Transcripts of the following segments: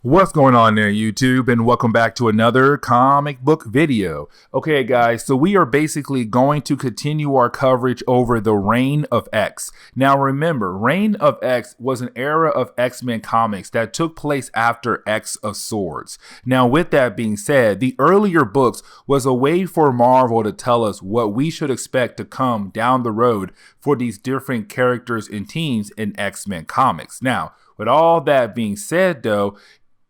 What's going on there, YouTube, and welcome back to another comic book video. Okay, guys, so we are basically going to continue our coverage over the Reign of X. Now, remember, Reign of X was an era of X-Men comics that took place after X of Swords. Now, with that being said, the earlier books was a way for Marvel to tell us what we should expect to come down the road for these different characters and teams in X-Men comics. Now, with all that being said, though,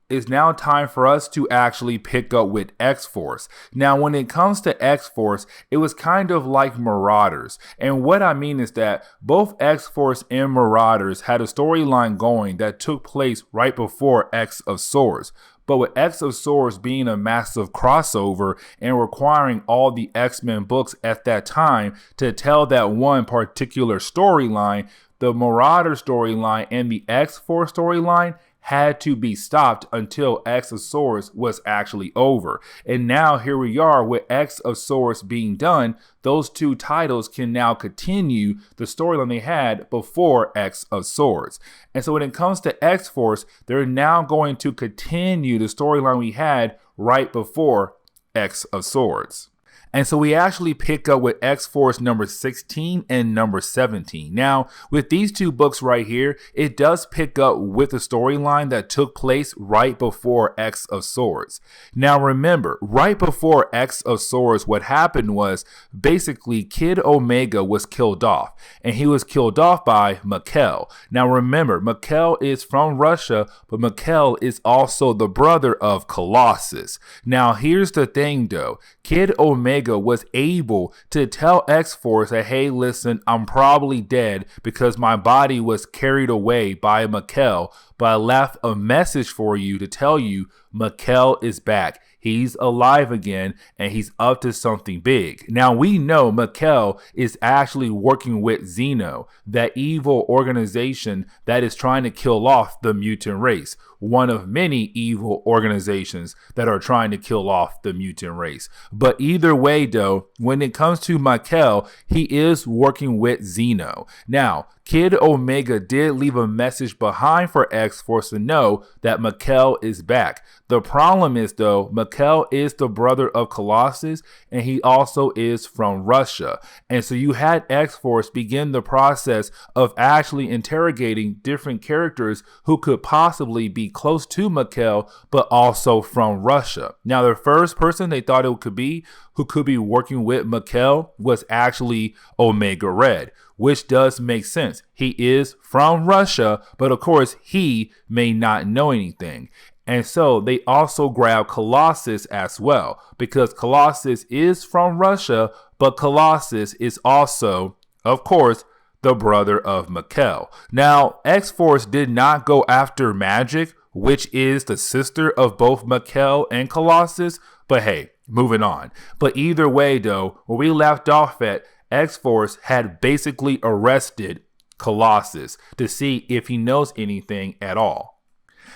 it's now time for us to actually pick up with X-Force. Now, when it comes to X-Force, it was kind of like Marauders. And what I mean is that both X-Force and Marauders had a storyline going that took place right before X of Swords. But with X of Swords being a massive crossover and requiring all the X-Men books at that time to tell that one particular storyline, the Marauder storyline and the X-Force storyline had to be stopped until X of Swords was actually over. And now here we are with X of Swords being done. Those two titles can now continue the storyline they had before X of Swords. And so when it comes to X-Force, they're now going to continue the storyline we had right before X of Swords. And so we actually pick up with X-Force number 16 and number 17. Now, with these two books right here, it does pick up with a storyline that took place right before X of Swords. Now, remember, right before X of Swords, what happened was basically Kid Omega was killed off, and he was killed off by Mikhail. Now, remember, Mikhail is from Russia, but Mikhail is also the brother of Colossus. Now, here's the thing, though. Kid Omega was able to tell X-Force that, hey, listen, I'm probably dead because my body was carried away by Mikhail, but I left a message for you to tell you Mikhail is back. He's alive again, and he's up to something big. Now, we know Mikhail is actually working with Xeno, that evil organization that is trying to kill off the mutant race. One of many evil organizations that are trying to kill off the mutant race. But either way, though, when it comes to Mikhail, he is working with Xeno. Now, Kid Omega did leave a message behind for X-Force to know that Mikhail is back. The problem is, though, Mikhail is the brother of Colossus, and he also is from Russia. And so you had X-Force begin the process of actually interrogating different characters who could possibly be close to Mikhail, but also from Russia. Now, the first person they thought it could be who could be working with Mikhail was actually Omega Red, which does make sense. He is from Russia, but of course, he may not know anything. And so they also grab Colossus as well, because Colossus is from Russia, but Colossus is also, of course, the brother of Mikhail. Now, X-Force did not go after Magic, which is the sister of both Mikhail and Colossus, but hey, moving on. But either way, though, where we left off at, X-Force had basically arrested Colossus to see if he knows anything at all.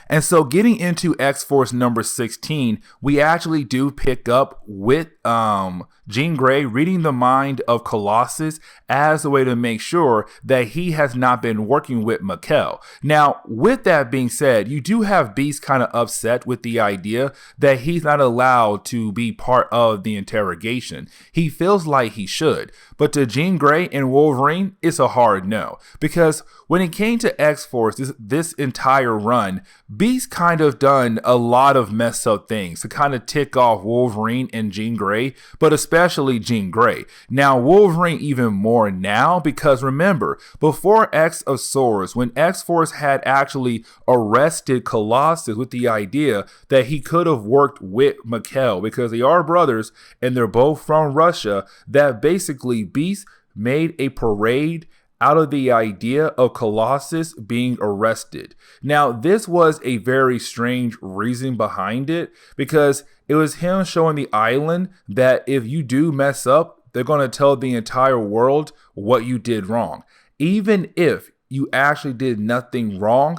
And so getting into X-Force number 16, we actually do pick up with Jean Grey reading the mind of Colossus as a way to make sure that he has not been working with Mikhail. Now, with that being said, you do have Beast kind of upset with the idea that he's not allowed to be part of the interrogation. He feels like he should. But to Jean Grey and Wolverine, it's a hard no. Because when it came to X-Force, this entire run, Beast kind of done a lot of messed up things to kind of tick off Wolverine and Jean Grey, but especially Jean Grey. Now, Wolverine even more now, because remember, before X of Swords, when X-Force had actually arrested Colossus with the idea that he could have worked with Mikhail, because they are brothers and they're both from Russia, that basically Beast made a parade out of the idea of Colossus being arrested. Now, this was a very strange reason behind it, because it was him showing the island that if you do mess up, they're going to tell the entire world what you did wrong. Even if you actually did nothing wrong,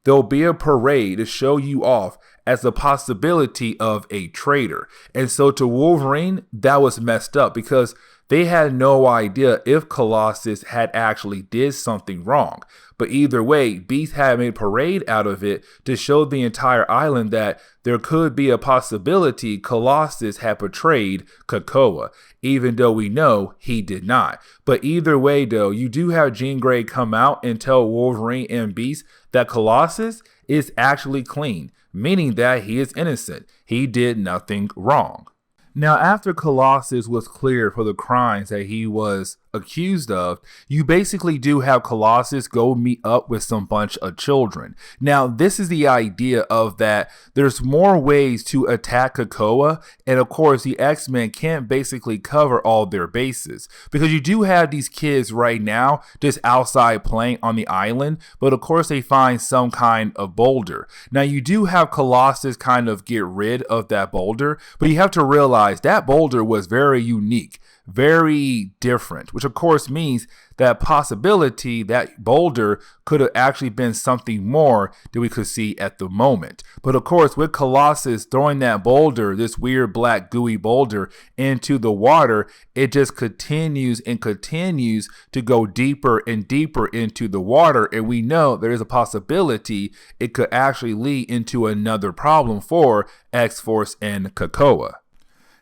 there'll be a parade to show you off as the possibility of a traitor. And so to Wolverine, that was messed up, because they had no idea if Colossus had actually did something wrong. But either way, Beast had made a parade out of it to show the entire island that there could be a possibility Colossus had betrayed Krakoa, even though we know he did not. But either way, though, you do have Jean Grey come out and tell Wolverine and Beast that Colossus is actually clean, meaning that he is innocent. He did nothing wrong. Now, after Colossus was cleared for the crimes that he was accused of, you basically do have Colossus go meet up with some bunch of children. Now, this is the idea of that there's more ways to attack Krakoa, and of course, the X-Men can't basically cover all their bases, because you do have these kids right now just outside playing on the island, but of course, they find some kind of boulder. Now, you do have Colossus kind of get rid of that boulder, but you have to realize that boulder was very unique, very different, which of course means that possibility that boulder could have actually been something more than we could see at the moment. But of course, with Colossus throwing that boulder, this weird black gooey boulder, into the water, it just continues and continues to go deeper and deeper into the water. And we know there is a possibility it could actually lead into another problem for X-Force and Krakoa.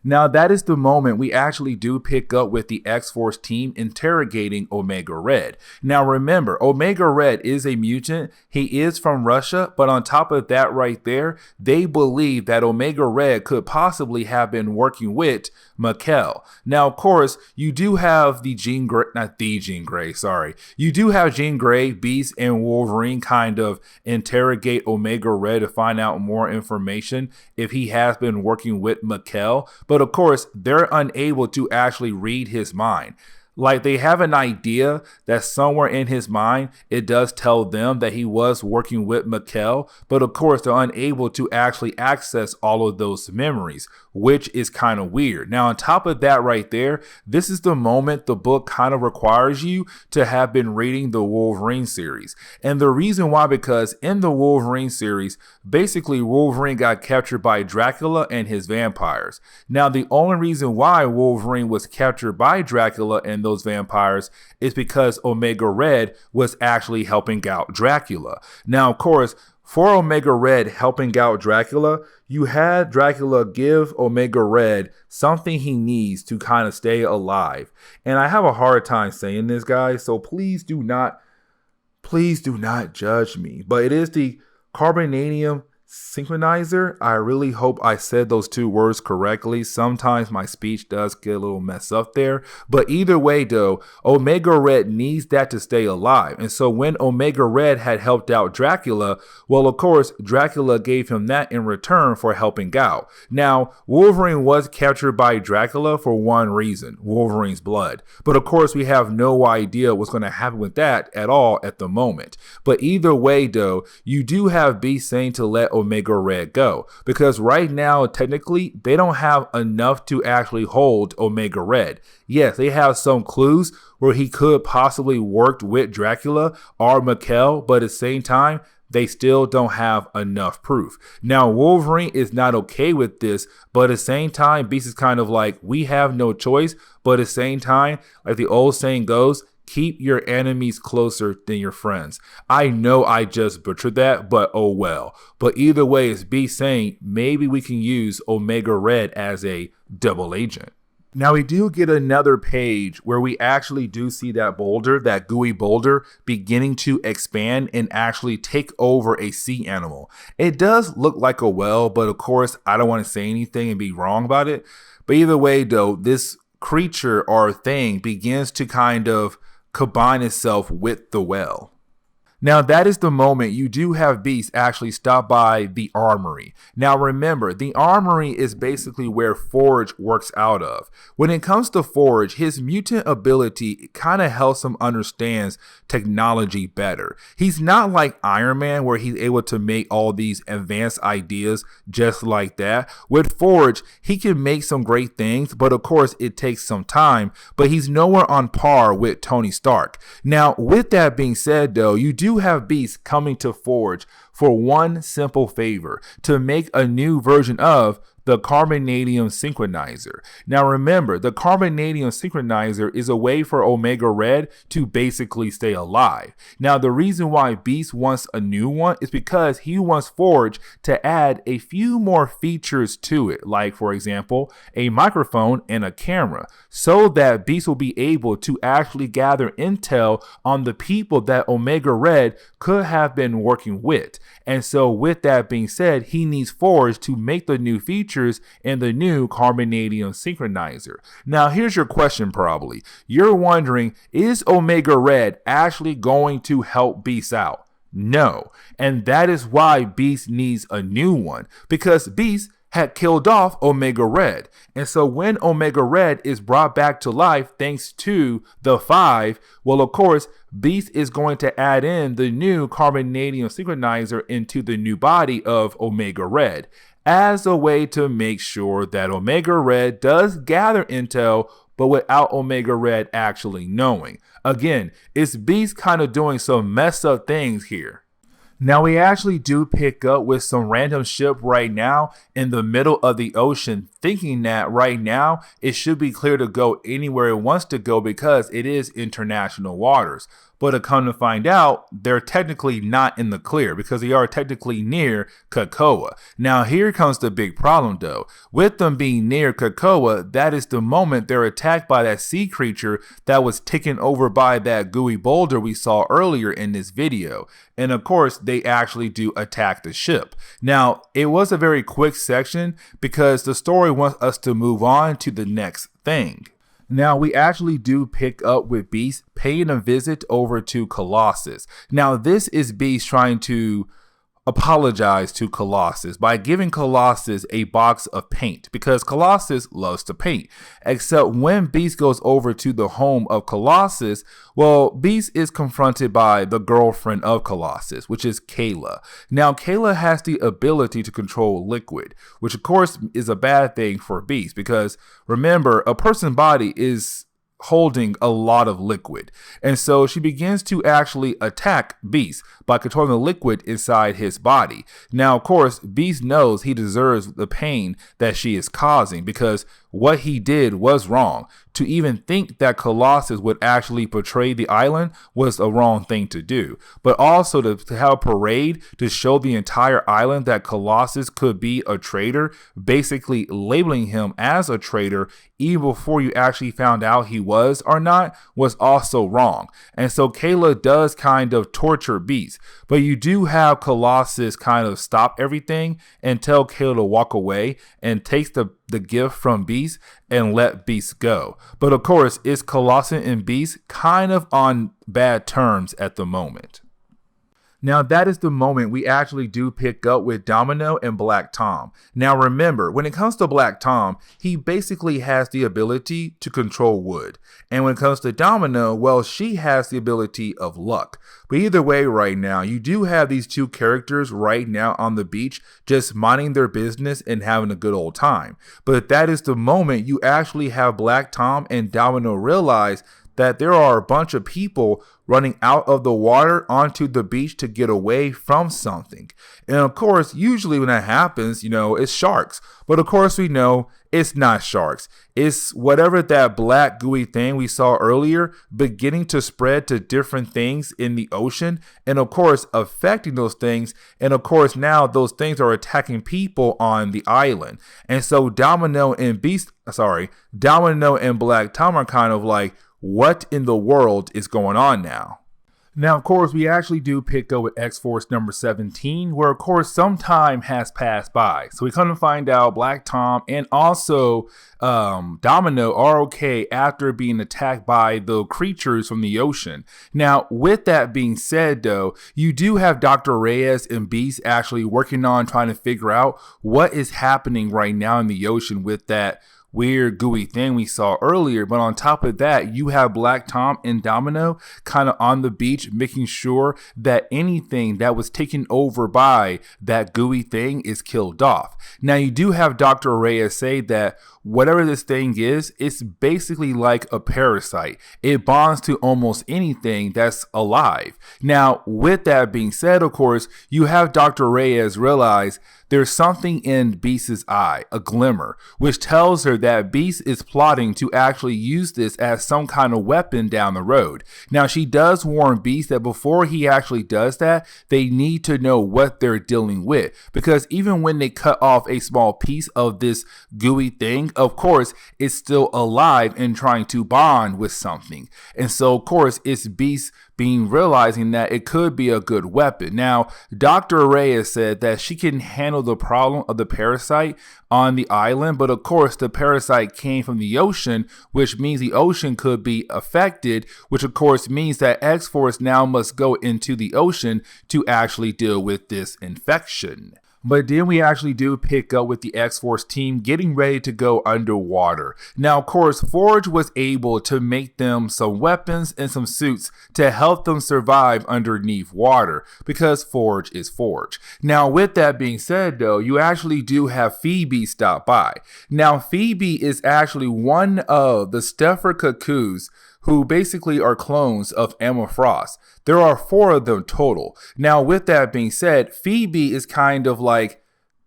Now, that is the moment we actually do pick up with the X-Force team interrogating Omega Red. Now, remember, Omega Red is a mutant. He is from Russia, but on top of that right there, they believe that Omega Red could possibly have been working with Mikkel. Now, of course, you do have you do have Jean Grey, Beast, and Wolverine kind of interrogate Omega Red to find out more information if he has been working with Mikkel. But of course, they're unable to actually read his mind. Like, they have an idea that somewhere in his mind, it does tell them that he was working with Mikkel, but of course, they're unable to actually access all of those memories, which is kind of weird. Now, on top of that right there, this is the moment the book kind of requires you to have been reading the Wolverine series. And the reason why, because in the Wolverine series, basically Wolverine got captured by Dracula and his vampires. Now, the only reason why Wolverine was captured by Dracula and those vampires is because Omega Red was actually helping out Dracula. Now, of course, for Omega Red helping out Dracula, you had Dracula give Omega Red something he needs to kind of stay alive. And I have a hard time saying this, guys, so please do not judge me. But it is the carbonadium synchronizer. I really hope I said those two words correctly. Sometimes my speech does get a little messed up there. But either way, though, Omega Red needs that to stay alive. And so when Omega Red had helped out Dracula, well, of course, Dracula gave him that in return for helping out. Now, Wolverine was captured by Dracula for one reason: Wolverine's blood. But of course, we have no idea what's going to happen with that at all at the moment. But either way, though, you do have Beast saying to let Omega Red go, because right now, technically, they don't have enough to actually hold Omega Red. Yes, they have some clues where he could possibly worked with Dracula or Mikkel, but at the same time, they still don't have enough proof. Now, Wolverine is not okay with this, but at the same time, Beast is kind of like, we have no choice. But at the same time, like the old saying goes, keep your enemies closer than your friends. I know I just butchered that, but oh well. But either way, it's Beast saying maybe we can use Omega Red as a double agent. Now, we do get another page where we actually do see that boulder, that gooey boulder, beginning to expand and actually take over a sea animal. It does look like a whale, but of course, I don't want to say anything and be wrong about it. But either way, though, this creature or thing begins to kind of combine itself with the whale. Now, that is the moment you do have Beast actually stop by the armory. Now, remember, the armory is basically where Forge works out of. When it comes to Forge, his mutant ability kind of helps him understand technology better. He's not like Iron Man, where he's able to make all these advanced ideas just like that. With Forge, he can make some great things, but of course, it takes some time, but he's nowhere on par with Tony Stark. Now, with that being said, though, you do have Beast coming to Forge for one simple favor: to make a new version of the the carbonadium synchronizer. Now remember, the carbonadium synchronizer is a way for Omega Red to basically stay alive. Now the reason why Beast wants a new one is because he wants Forge to add a few more features to it, like for example, a microphone and a camera, so that Beast will be able to actually gather intel on the people that Omega Red could have been working with. And so with that being said, he needs Forge to make the new features in the new carbonadium synchronizer. Now here's your question probably. You're wondering, is Omega Red actually going to help Beast out? No. And that is why Beast needs a new one, because Beast had killed off Omega Red. And so when Omega Red is brought back to life thanks to the 5, well, of course, Beast is going to add in the new carbonadium synchronizer into the new body of Omega Red as a way to make sure that Omega Red does gather intel, but without Omega Red actually knowing. Again, it's Beast kind of doing some messed up things here. Now we actually do pick up with some random ship right now in the middle of the ocean, thinking that right now it should be clear to go anywhere it wants to go because it is international waters. But to come to find out, they're technically not in the clear because they are technically near Krakoa. Now here comes the big problem though. With them being near Krakoa, that is the moment they're attacked by that sea creature that was taken over by that gooey boulder we saw earlier in this video. And of course, they actually do attack the ship. Now, it was a very quick section because the story wants us to move on to the next thing. Now, we actually do pick up with Beast paying a visit over to Colossus. Now, this is Beast trying to apologize to Colossus by giving Colossus a box of paint because Colossus loves to paint. Except when Beast goes over to the home of Colossus, well, Beast is confronted by the girlfriend of Colossus, which is Kayla. Now, Kayla has the ability to control liquid, which of course is a bad thing for Beast because remember, a person's body is holding a lot of liquid. And so she begins to actually attack Beast by controlling the liquid inside his body. Now, of course, Beast knows he deserves the pain that she is causing because what he did was wrong. To even think that Colossus would actually betray the island was a wrong thing to do. But also to have a parade to show the entire island that Colossus could be a traitor, basically labeling him as a traitor even before you actually found out he was or not, was also wrong. And so Kayla does kind of torture Beast. But you do have Colossus kind of stop everything and tell Kayla to walk away and takes the gift from Beast and let Beast go. But of course, it's Colossus and Beast kind of on bad terms at the moment. Now that is the moment we actually do pick up with Domino and Black Tom. Now remember, when it comes to Black Tom, he basically has the ability to control wood. And when it comes to Domino, well, she has the ability of luck. But either way right now, you do have these two characters right now on the beach just minding their business and having a good old time. But that is the moment you actually have Black Tom and Domino realize that there are a bunch of people running out of the water onto the beach to get away from something. And of course, usually when that happens, it's sharks. But of course, we know it's not sharks. It's whatever that black gooey thing we saw earlier beginning to spread to different things in the ocean. And of course, affecting those things. And of course, now those things are attacking people on the island. And so Domino and Black Tom are kind of like, what in the world is going on now? Now, of course, we actually do pick up with X-Force number 17, where, of course, some time has passed by. So we come to find out Black Tom and also Domino are okay after being attacked by the creatures from the ocean. Now, with that being said, though, you do have Dr. Reyes and Beast actually working on trying to figure out what is happening right now in the ocean with that weird gooey thing we saw earlier. But on top of that, you have Black Tom and Domino kind of on the beach, making sure that anything that was taken over by that gooey thing is killed off. Now, you do have Dr. Reyes say that whatever this thing is, it's basically like a parasite. It bonds to almost anything that's alive. Now, with that being said, of course, you have Dr. Reyes realize there's something in Beast's eye, a glimmer, which tells her that Beast is plotting to actually use this as some kind of weapon down the road. Now, she does warn Beast that before he actually does that, they need to know what they're dealing with, because even when they cut off a small piece of this gooey thing, of course, it's still alive and trying to bond with something. And so, of course, it's Beast realizing that it could be a good weapon. Now, Dr. Reyes said that she can handle the problem of the parasite on the island, but of course the parasite came from the ocean, which means the ocean could be affected, which of course means that X-Force now must go into the ocean to actually deal with this infection. But then we actually do pick up with the X-Force team getting ready to go underwater. Now, of course, Forge was able to make them some weapons and some suits to help them survive underneath water, because Forge is Forge. Now, with that being said, though, you actually do have Phoebe stop by. Now, Phoebe is actually one of the Stepher Cuckoos who basically are clones of Emma Frost. There are 4 of them total. Now, with that being said, Phoebe is kind of like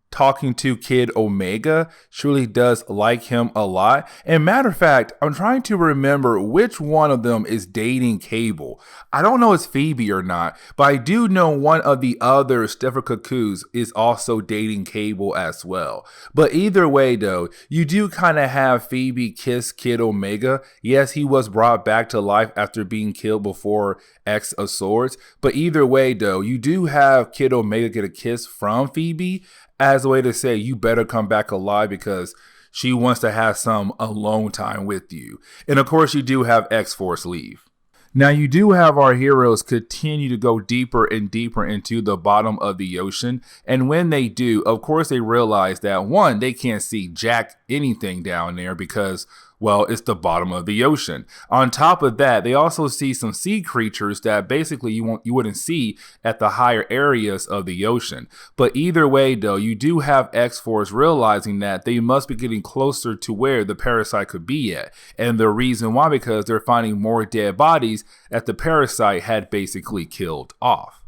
talking to Kid Omega. She really does like him a lot. And matter of fact, I'm trying to remember which one of them is dating Cable. I don't know if it's Phoebe or not, but I do know one of the other Stepher Cuckoos is also dating Cable as well. But either way, though, you do kind of have Phoebe kiss Kid Omega. Yes, he was brought back to life after being killed before X of Swords. But either way, though, you do have Kid Omega get a kiss from Phoebe as a way to say, you better come back alive, because she wants to have some alone time with you. And of course, you do have X-Force leave. Now, you do have our heroes continue to go deeper and deeper into the bottom of the ocean. And when they do, of course, they realize that, one, they can't see jack anything down there because, well, it's the bottom of the ocean. On top of that, they also see some sea creatures that basically you wouldn't see at the higher areas of the ocean. But either way, though, you do have X-Force realizing that they must be getting closer to where the parasite could be at. And the reason why, because they're finding more dead bodies that the parasite had basically killed off.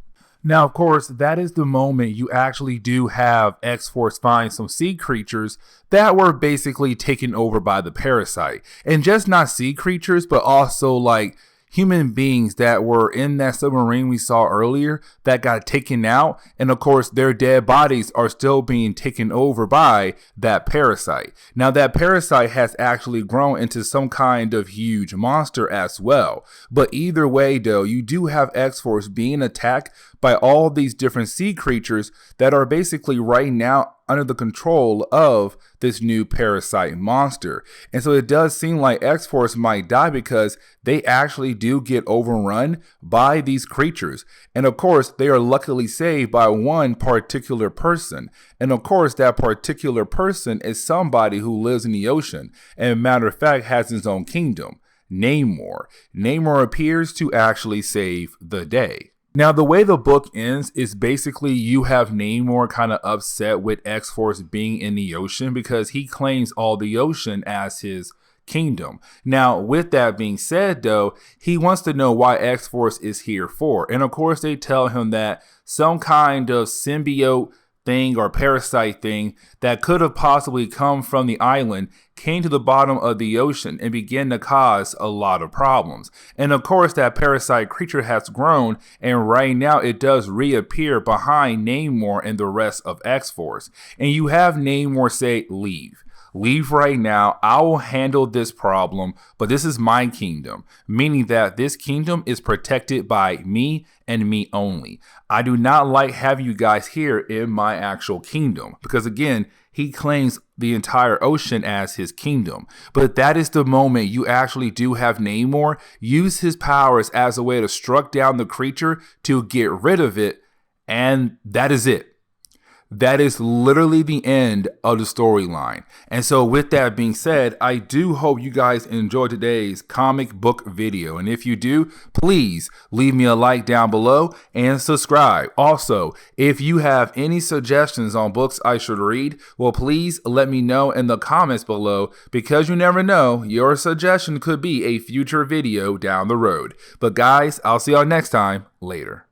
Now, of course, that is the moment you actually do have X-Force find some sea creatures that were basically taken over by the parasite. And just not sea creatures, but also like human beings that were in that submarine we saw earlier that got taken out. And of course, their dead bodies are still being taken over by that parasite. Now, that parasite has actually grown into some kind of huge monster as well. But either way, though, you do have X-Force being attacked by all these different sea creatures that are basically right now under the control of this new parasite monster. And so it does seem like X-Force might die because they actually do get overrun by these creatures. And of course, they are luckily saved by one particular person. And of course, that particular person is somebody who lives in the ocean and, matter of fact, has his own kingdom, Namor. Namor appears to actually save the day. Now, the way the book ends is basically you have Namor kind of upset with X-Force being in the ocean because he claims all the ocean as his kingdom. Now, with that being said, though, he wants to know why X-Force is here for. And of course, they tell him that some kind of symbiote thing or parasite thing that could have possibly come from the island came to the bottom of the ocean and began to cause a lot of problems. And of course, that parasite creature has grown, and right now it does reappear behind Namor and the rest of X-Force. And you have Namor say, leave. Leave right now. I will handle this problem, but this is my kingdom, meaning that this kingdom is protected by me and me only. I do not like having you guys here in my actual kingdom because, again, he claims the entire ocean as his kingdom. But that is the moment you actually do have Namor use his powers as a way to struck down the creature to get rid of it, and that is it. that is literally the end of the storyline. And so with that being said, I do hope you guys enjoyed today's comic book video. And if you do, please leave me a like down below and subscribe. Also, if you have any suggestions on books I should read, well, please let me know in the comments below, because you never know, your suggestion could be a future video down the road. But guys, I'll see y'all next time. Later.